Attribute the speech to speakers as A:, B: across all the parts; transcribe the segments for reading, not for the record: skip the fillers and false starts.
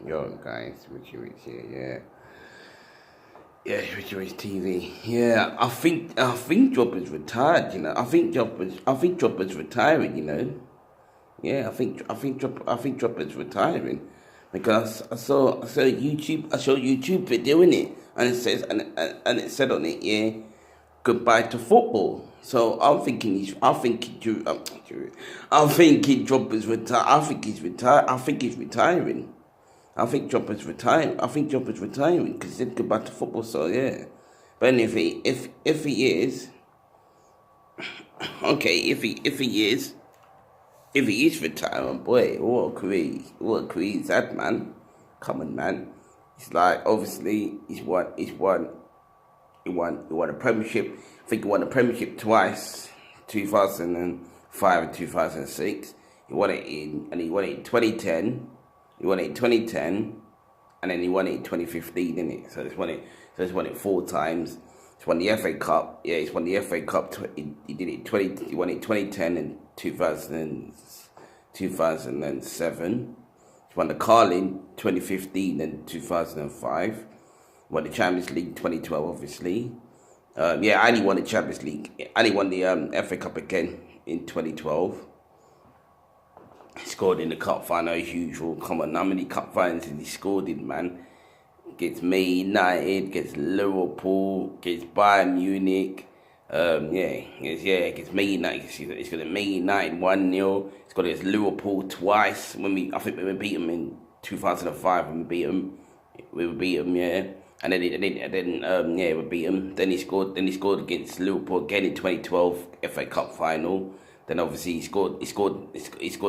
A: Yo, guys, Richie Rich here, yeah. Yeah, Richie Rich TV. Yeah, I think Drogba's retired, you know. I think Drogba's retiring, you know. Yeah, I think Drogba's retiring. Because I saw YouTube video in it and it says and it said on it, yeah, goodbye to football. So I'm thinking Drogba's retire. I think he's retired. I think he's retiring. I think Drogba's retiring because he said goodbye to football. So yeah, but if he is okay, if he is retiring, boy, what a career is that, man? Come on, man. It's like obviously he won a premiership. I think he won a premiership twice, 2005 and 2006. He won it in 2010. He won it in 2010, and then he won it in 2015, didn't it? He's won it 4 times. He's won the FA Cup. Yeah, he's won the FA Cup. He did it 20. He won it 2010 and 2007. He won the Carling 2015 and 2005. Won the Champions League 2012, obviously. Yeah, and he won the Champions League. And he won the FA Cup again in 2012. He scored in the cup final as usual. Come on, how many cup finals has he scored in, man? Gets Man United, gets Liverpool, gets Bayern Munich. Gets Man United. He's got Man United 1-0. He's got against Liverpool twice. I think when we beat him in 2005, when we beat him, yeah. And then we beat him. Then he scored against Liverpool again in 2012 FA Cup final. Then obviously he scored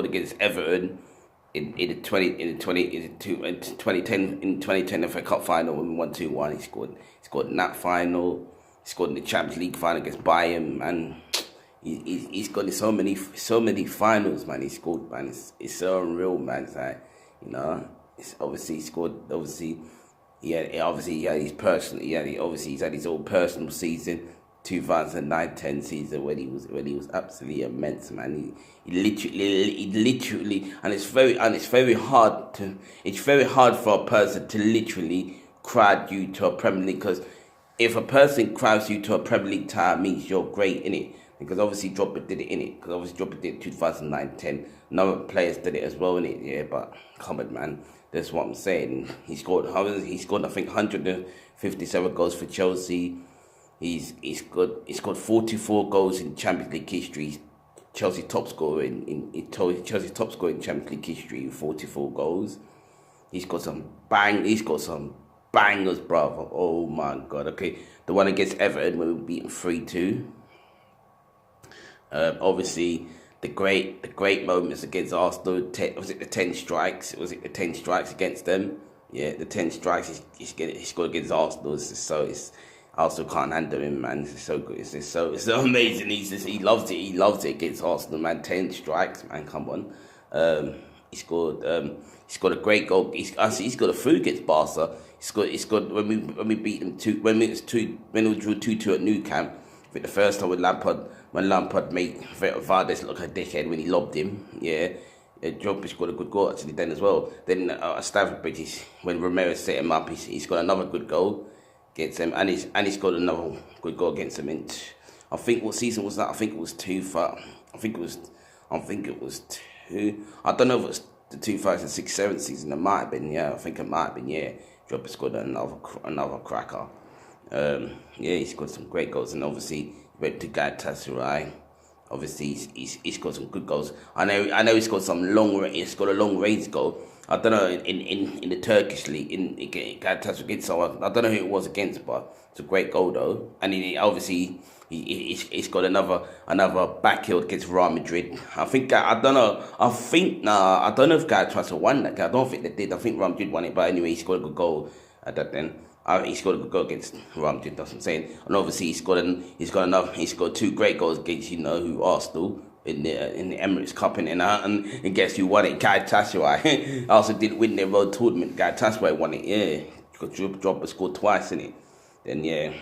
A: against Everton in 2010 FA Cup final when we won 2-1. He scored in that final. He scored in the Champions League final against Bayern, and he's got so many finals, man. He scored, man. It's so unreal, man. It's like, you know, it's obviously he scored. Obviously, he had his personal. He's had his own personal season. 2009-10 season when he was absolutely immense, man. He literally, and it's very hard for a person to literally crowd you to a Premier League, because if a person crowds you to a Premier League title, means you're great in it. Because obviously Drogba did it in it. Because obviously Drogba did it 2009-10. Other players did it as well in it. Yeah, but come on, man. That's what I'm saying. He scored I think 157 goals for Chelsea. He scored 44 goals in Champions League history. Chelsea top scorer in Champions League history with 44 goals. He's got some bangers, brother. Oh my god. Okay, the one against Everton when we beat him 3-2. Obviously the great moments against Arsenal. Was it the 10 strikes? Was it the 10 strikes against them? Yeah, the 10 strikes he scored against Arsenal. Arsenal can't handle him, man. It's so good. It's so amazing. He loves it. He loves it against Arsenal, man. 10 strikes, man. Come on. He scored a great goal. He's got a through against Barca. He scored when we beat them when we drew 2-2 at Nou Camp. I think the first time when Lampard made Vardas look like a dickhead when he lobbed him. Yeah. Drogba scored a good goal actually then as well. Then at Stamford Bridge, when Romero set him up, he's got another good goal. Gets him, and he's got another good goal against him. I think what season was that? I think it was two. I don't know if it was the 2006-07 season. It might have been. Yeah, I think it might have been. Yeah, Drogba scored another cracker. He scored some great goals, and obviously he went to Galatasaray. Obviously he's got some good goals. I know he's got some he's got a long range goal. I don't know in the Turkish league in Galatasaray against someone. I don't know who it was against, but it's a great goal though. And he's got another back heel against Real Madrid. I don't know if Galatasaray won that. I don't think they did. I think Real Madrid won it, but anyway, he scored a good goal at that then. He scored a good goal against Real Madrid. That's what I'm saying. And obviously he scored 2 great goals against who Arsenal. In the Emirates Cup and guess who won it? Galatasaray. Also didn't win their road tournament. Galatasaray won it, yeah. Because Drogba scored twice in it. Then yeah, he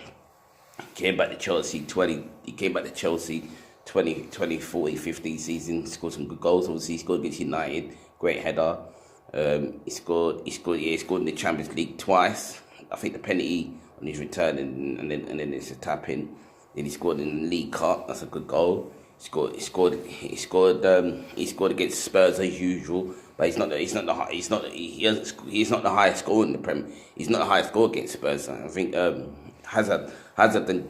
A: came back to Chelsea 20, 40, 50 season. Scored some good goals. Obviously he scored against United. Great header. He scored in the Champions League twice. I think the penalty on his return, and then it's a tap in. Then he scored in the League Cup. That's a good goal. He scored against Spurs as usual. But he's not the highest scorer in the Prem. He's not the highest scorer against Spurs. I think Hazard done.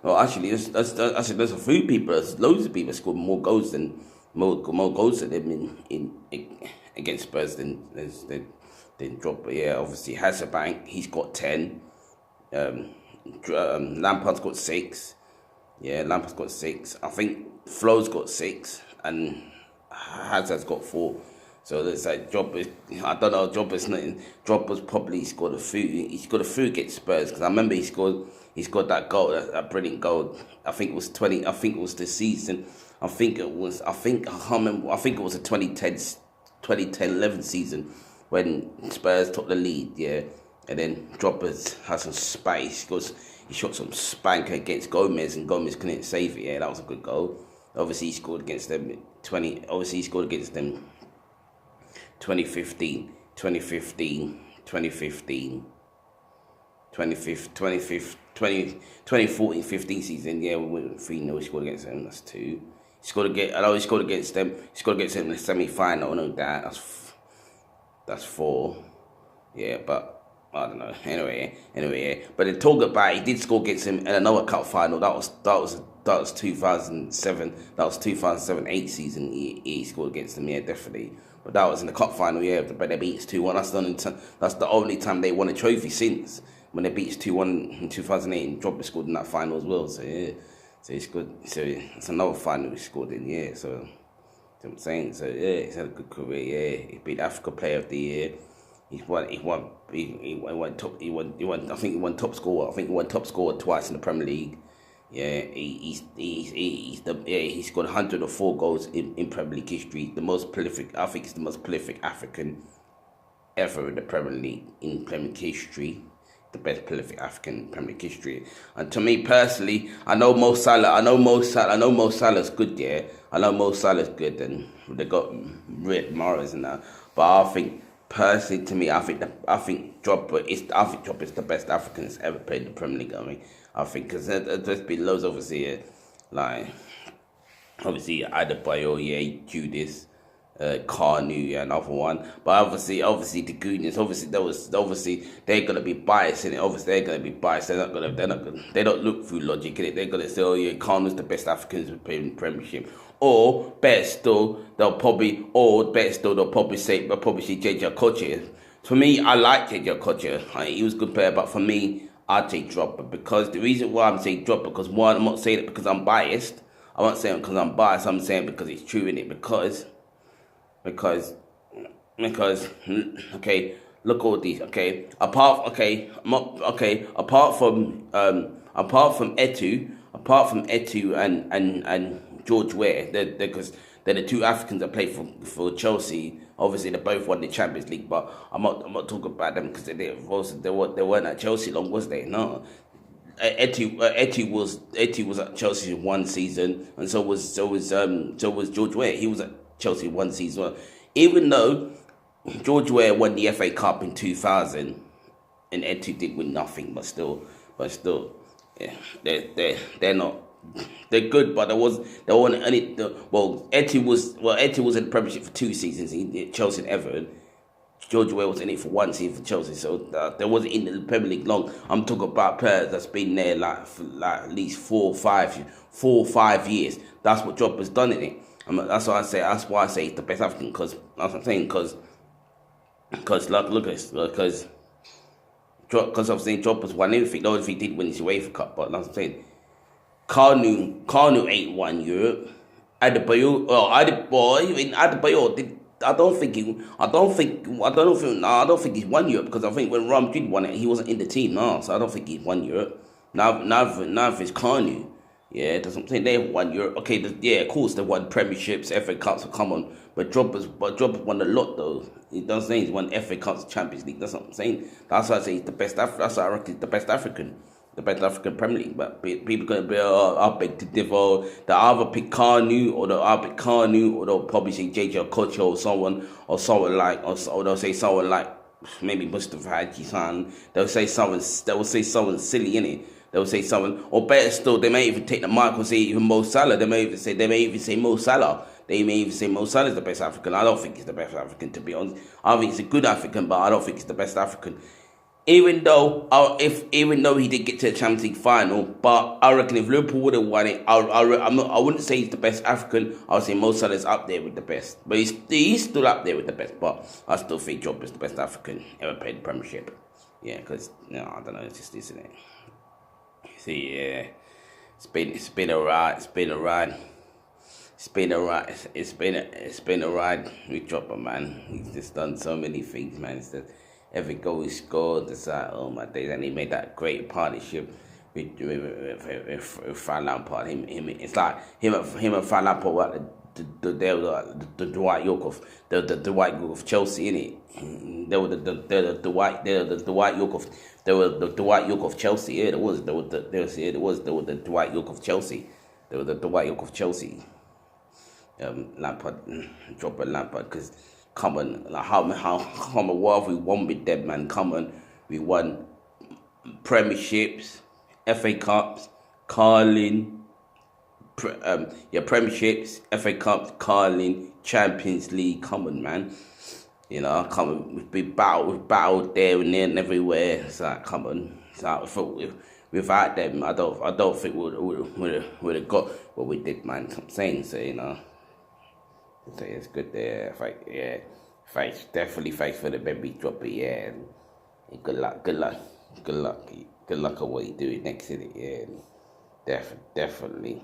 A: Well, actually, there's a few people. There's loads of people scored more goals than him in against Spurs than Drogba. Yeah, obviously Hazard he's got 10. Lampard's got 6. Yeah, Lampard's got 6. I think Flo's got 6, and Hazard's got 4. So there's like Drogba. I don't know. Drogba's probably scored a few. He scored a few against Spurs, because I remember he scored that goal, that brilliant goal. I think it was 20. I think it was the season. I think it was a 2010-11 season when Spurs took the lead. Yeah, and then Drogba had some space. He shot some spanker against Gomez, and Gomez couldn't save it. Yeah, that was a good goal. Obviously, he scored against them 2015, 2015, 2014-15 season. Yeah, we went 3-0. He scored against them. That's 2. He scored against them. He scored against them in the semi-final. No doubt. That's 4. Yeah, but I don't know. Anyway, yeah. But then talk about, he did score against him in another cup final. That was 2007. That was 2007-8 season. He scored against them. Yeah, definitely. But that was in the cup final. Yeah, but they beat us 2-1. That's the only time they won a trophy since, when they beat us 2-1 in 2008, and Drogba scored in that final as well. So yeah, so it's good. So it's another final he scored in. Yeah, so you know what I'm saying. So yeah, he's had a good career. Yeah, he beat Africa Player of the Year. I think he won top scorer. I think he won top scorer twice in the Premier League. Yeah, he scored 104 goals in Premier League history. The most prolific. I think he's the most prolific African ever in the Premier League, in Premier League history. The best prolific African in Premier League history. And to me personally, I know Mo Salah's good. Yeah, I know Mo Salah's good, and they got Riyad Mahrez and that. But I think, personally, to me, I think Drogba is the best African that's ever played in the Premier League. I think because there's been loads, obviously, like obviously Adebayo, yeah, Judas, Kanu, yeah, another one. But obviously the Goonies, they're gonna be biased in it. Obviously they're gonna be biased. They don't look through logic in it. They're gonna say, oh yeah, Kanu's the best Africans who played in the Premiership. Or better still, they'll probably say JJ Okocha. For me, I like JJ Okocha. He was a good player, but for me, I'd take Drogba, because the reason why I'm saying Drogba, because one, I'm not saying it because I'm biased. I'm not saying it because I'm biased. I'm saying because it's true in it. Because okay, look all these. Okay, apart from Etu and George Weah, because they're the two Africans that play for Chelsea. Obviously, they both won the Champions League, but I'm not talking about them because they weren't at Chelsea long, was they? No. Etu was at Chelsea 1 season, and so was George Weah. He was at Chelsea 1 season. Even though George Weah won the FA Cup in 2000, and Etu did win nothing, but still, yeah, they're not. They're good, but there wasn't any. Etu was in the Premiership for 2 seasons. He did Chelsea and Everton. George Weah was in it for 1 season for Chelsea, so there wasn't in the Premier League long. I'm talking about players that's been there for at least 4 or 5 years. That's what Drogba's done in it. That's why I say he's the best African, because that's what I'm saying. Because look at this, because I'm saying Drogba's won everything. The only thing he did win his UEFA Cup, but that's what I'm saying. Kanu ain't won Europe. Adebayo did. I don't think he's won Europe, because I think when Real Madrid won it, he wasn't in the team. No, so I don't think he's won Europe. Now it's Kanu. Yeah, that's what I'm saying. They won Europe. Okay, of course they won Premierships, FA Cups. So come on, but Drogba's won a lot though. He doesn't say he's won FA Cups, Champions League. That's what I'm saying. That's why I say he's the best. That's why I reckon he's the best African. The best African Premier League, but people gonna be I beg to differ. They either pick Kanu or they'll probably say JJ Okocha or someone like or they'll say someone like maybe Mustafa Haji San. They'll say someone silly in it. They'll say someone, or better still, they may even take the mic and say even Mo Salah. They may even say Mo Salah. They may even say Mo Salah is the best African. I don't think he's the best African, to be honest. I think he's a good African, but I don't think he's the best African. Even though he did get to the Champions League final, but I reckon if Liverpool would have won it, I wouldn't say he's the best African. I would say Mo Salah's up there with the best, but he's still up there with the best. But I still think Drogba is the best African ever played the Premiership. Yeah, because I don't know, it's just isn't it? See, yeah, it's been a ride. It's been a ride with Drogba, man. He's just done so many things, man. It's just every goal he scored, it's like, oh my days, and he made that great partnership with Frank Lampard. It's like him and Frank Lampard were the Dwight York of the Dwight York of Chelsea, innit? They were the Dwight York of Chelsea. Yeah, there was the Dwight York of Chelsea. They were the Dwight York of Chelsea. Lampard, Drogba, Lampard, because come on, like what have we won with them, man? Come on, we won premierships, FA Cups, Carling, premierships, FA Cups, Carling, Champions League. Come on, man. You know, come on, we've battled there and everywhere. It's like, come on. It's like, without them, I don't think we would have got what we did, man. I'm saying, so you know. So it's good there. Fight, definitely fight for the baby drop it, yeah. And good luck at what you do next in it, yeah. Definitely.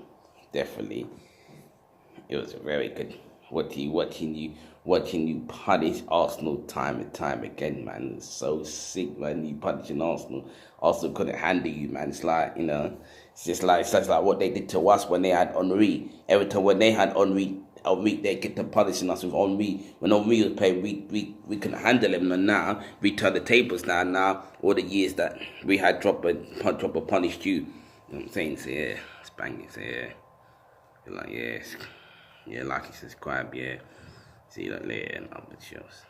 A: It was very good. Watching you punish Arsenal time and time again, man. It's so sick, man. You punishing Arsenal. Arsenal couldn't handle you, man. It's like, you know, it's just like what they did to us when they had Henry. Every time when they had Henry, they get to punishing us with Henry. When Henry was playing, we couldn't handle him. And now we turn the tables now. All the years that we had Drogba punished you. You know what I'm saying? So yeah, it's banging. So yeah, you're like yeah, like and subscribe. Yeah, see you later and other shows.